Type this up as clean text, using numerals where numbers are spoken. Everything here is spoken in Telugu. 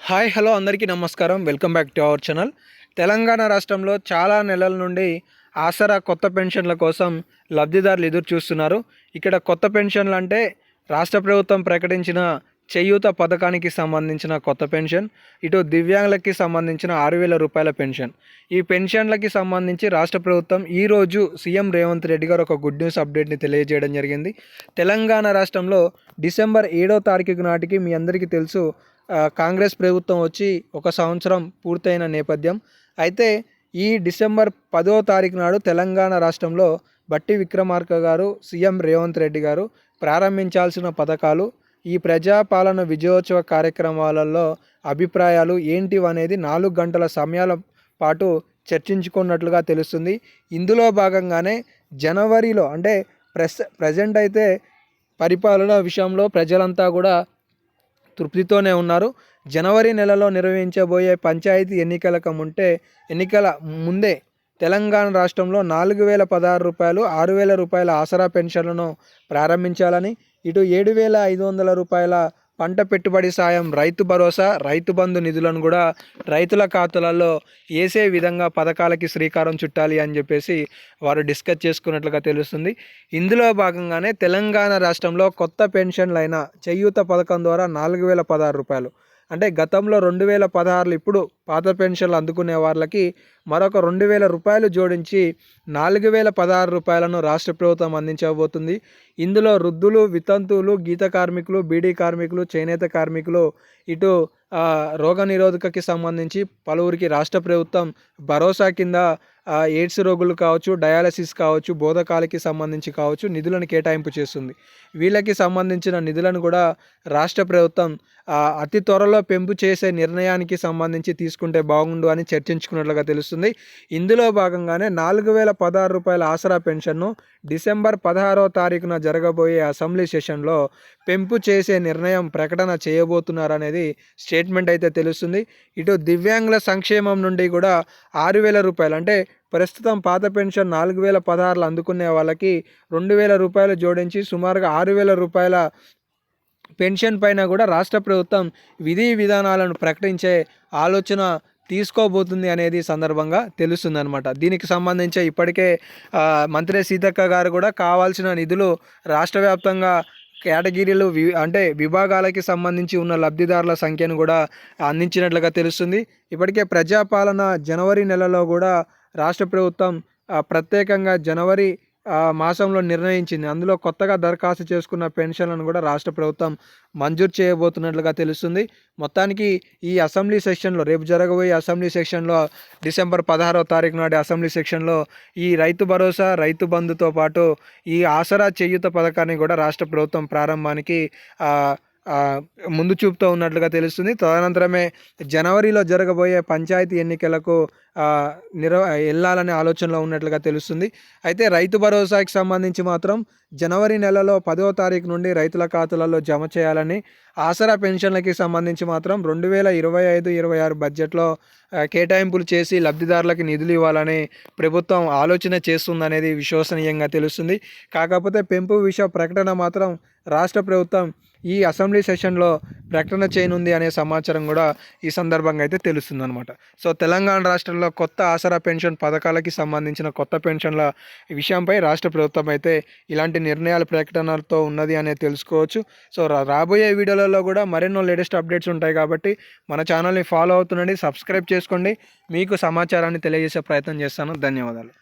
హాయ్ హలో అందరికీ నమస్కారం. Welcome back to our channel. Telangana రాష్ట్రంలో చాలా నెలల నుండి ఆసరా కొత్త పెన్షన్ల కోసం లబ్ధిదారులు ఎదురు చూస్తున్నారు. ఇక్కడ కొత్త పెన్షన్లు అంటే రాష్ట్ర ప్రభుత్వం ప్రకటించిన చేయూత పథకానికి సంబంధించిన కొత్త పెన్షన్, ఇటు దివ్యాంగులకి సంబంధించిన 6,000 రూపాయల పెన్షన్. ఈ పెన్షన్లకి సంబంధించి రాష్ట్ర ప్రభుత్వం ఈరోజు సీఎం రేవంత్ రెడ్డి గారు ఒక గుడ్ న్యూస్ అప్డేట్ని తెలియజేయడం జరిగింది. తెలంగాణ రాష్ట్రంలో డిసెంబర్ 7వ తారీఖు నాటికి మీ అందరికీ తెలుసు కాంగ్రెస్ ప్రభుత్వం వచ్చి 1 సంవత్సరం పూర్తయిన నేపథ్యం. అయితే ఈ డిసెంబర్ 10వ తారీఖు నాడు తెలంగాణ రాష్ట్రంలో బట్టి విక్రమార్క గారు, సీఎం రేవంత్ రెడ్డి గారు ప్రారంభించాల్సిన పథకాలు, ఈ ప్రజాపాలన విజయోత్సవ కార్యక్రమాలలో అభిప్రాయాలు ఏంటివనేది 4 గంటల సమయాల పాటు చర్చించుకున్నట్లుగా తెలుస్తుంది. ఇందులో భాగంగానే జనవరిలో అంటే ప్రజెంట్ అయితే పరిపాలన విషయంలో ప్రజలంతా కూడా తృప్తితోనే ఉన్నారు. జనవరి నెలలో నిర్వహించబోయే పంచాయతీ ఎన్నికల ముందే తెలంగాణ రాష్ట్రంలో 4,016 రూపాయలు, 6,000 రూపాయల ఆసరా పెన్షన్లను ప్రారంభించాలని, ఇటు 7,500 రూపాయల పంట పెట్టుబడి సాయం, రైతు భరోసా, రైతు బంధు నిధులను కూడా రైతుల ఖాతాలలో వేసే విధంగా పథకాలకి శ్రీకారం చుట్టాలి అని చెప్పేసి వారు డిస్కస్ చేసుకున్నట్లుగా తెలుస్తుంది. ఇందులో భాగంగానే తెలంగాణ రాష్ట్రంలో కొత్త పెన్షన్లైన చేయూత పథకం ద్వారా 4,016 రూపాయలు అంటే గతంలో 2016 ఇప్పుడు పాత పెన్షన్లు అందుకునే వాళ్ళకి మరొక 2,000 రూపాయలు జోడించి 4,016 రూపాయలను రాష్ట్ర ప్రభుత్వం అందించబోతుంది. ఇందులో వృద్ధులు, వితంతువులు, గీత కార్మికులు, బీడీ కార్మికులు, చేనేత కార్మికులు, ఇటు రోగనిరోధకకి సంబంధించి పలువురికి రాష్ట్ర ప్రభుత్వం భరోసా కింద ఎయిడ్స్ రోగులు కావచ్చు, డయాలసిస్ కావచ్చు, బోధకాలకి సంబంధించి కావచ్చు నిధులను కేటాయింపు చేస్తుంది. వీళ్ళకి సంబంధించిన నిధులను కూడా రాష్ట్ర ప్రభుత్వం అతి త్వరలో పెంపు చేసే నిర్ణయానికి సంబంధించి తీసుకుంటే బాగుండు అని చర్చించుకున్నట్లుగా తెలుస్తుంది. ఇందులో భాగంగానే 4,016 రూపాయల ఆసరా పెన్షన్ను డిసెంబర్ 16వ తారీఖున జరగబోయే అసెంబ్లీ సెషన్లో పెంపు చేసే నిర్ణయం ప్రకటన చేయబోతున్నారనేది స్టేట్మెంట్ అయితే తెలుస్తుంది. ఇటు దివ్యాంగుల సంక్షేమం నుండి కూడా 6,000 రూపాయలు అంటే ప్రస్తుతం పాత పెన్షన్ 4,016 అందుకునే వాళ్ళకి 2,000 రూపాయలు జోడించి సుమారుగా 6,000 రూపాయల పెన్షన్ పైన కూడా రాష్ట్ర ప్రభుత్వం విధి విధానాలను ప్రకటించే ఆలోచన తీసుకోబోతుంది అనేది సందర్భంగా తెలుస్తుందన్నమాట. దీనికి సంబంధించి ఇప్పటికే మంత్రి సీతక్క గారు కూడా కావాల్సిన నిధులు రాష్ట్ర వ్యాప్తంగా కేటగిరీలు అంటే విభాగాలకి సంబంధించి ఉన్న లబ్ధిదారుల సంఖ్యను కూడా అందించినట్లుగా తెలుస్తుంది. ఇప్పటికే ప్రజాపాలన జనవరి నెలలో కూడా రాష్ట్ర ప్రభుత్వం ప్రత్యేకంగా జనవరి మాసంలో నిర్ణయించింది. అందులో కొత్తగా దరఖాస్తు చేసుకున్న పెన్షన్లను కూడా రాష్ట్ర ప్రభుత్వం మంజూరు చేయబోతున్నట్లుగా తెలుస్తుంది. మొత్తానికి ఈ అసెంబ్లీ సెషన్లో రేపు జరగబోయే అసెంబ్లీ సెషన్లో డిసెంబర్ 16వ తారీఖు నాటి అసెంబ్లీ సెషన్లో ఈ రైతు భరోసా, రైతు బంధుతో పాటు ఈ ఆసరా చేయూత పథకాన్ని కూడా రాష్ట్ర ప్రభుత్వం ప్రారంభానికి ముందు చూపుతూ ఉన్నట్లుగా తెలుస్తుంది. తదనంతరమే జనవరిలో జరగబోయే పంచాయతీ ఎన్నికలకు వెళ్ళాలనే ఆలోచనలో ఉన్నట్లుగా తెలుస్తుంది. అయితే రైతు భరోసాకి సంబంధించి మాత్రం జనవరి నెలలో 10వ తారీఖు నుండి రైతుల ఖాతాలలో జమ చేయాలని, ఆసరా పెన్షన్లకి సంబంధించి మాత్రం 2025-26 బడ్జెట్లో కేటాయింపులు చేసి లబ్ధిదారులకి నిధులు ఇవ్వాలని ప్రభుత్వం ఆలోచన చేస్తుందనేది విశ్వసనీయంగా తెలుస్తుంది. కాకపోతే పెంపు విషయ ప్రకటన మాత్రం రాష్ట్ర ప్రభుత్వం ఈ అసెంబ్లీ సెషన్లో ప్రకటన చేయనుంది అనే సమాచారం కూడా ఈ సందర్భంగా అయితే తెలుస్తుందన్నమాట. సో తెలంగాణ రాష్ట్రంలో కొత్త ఆసరా పెన్షన్ పథకాలకి సంబంధించిన కొత్త పెన్షన్ల విషయంపై రాష్ట్ర ప్రభుత్వం అయితే ఇలాంటి నిర్ణయాల ప్రకటనలతో ఉన్నది అనేది తెలుసుకోవచ్చు. సో రాబోయే వీడియోలలో కూడా మరెన్నో లేటెస్ట్ అప్డేట్స్ ఉంటాయి కాబట్టి మన ఛానల్ని ఫాలో అవుతుండండి, సబ్స్క్రైబ్ చేసుకోండి. మీకు సమాచారాన్ని తెలియజేసే ప్రయత్నం చేస్తాను. ధన్యవాదాలు.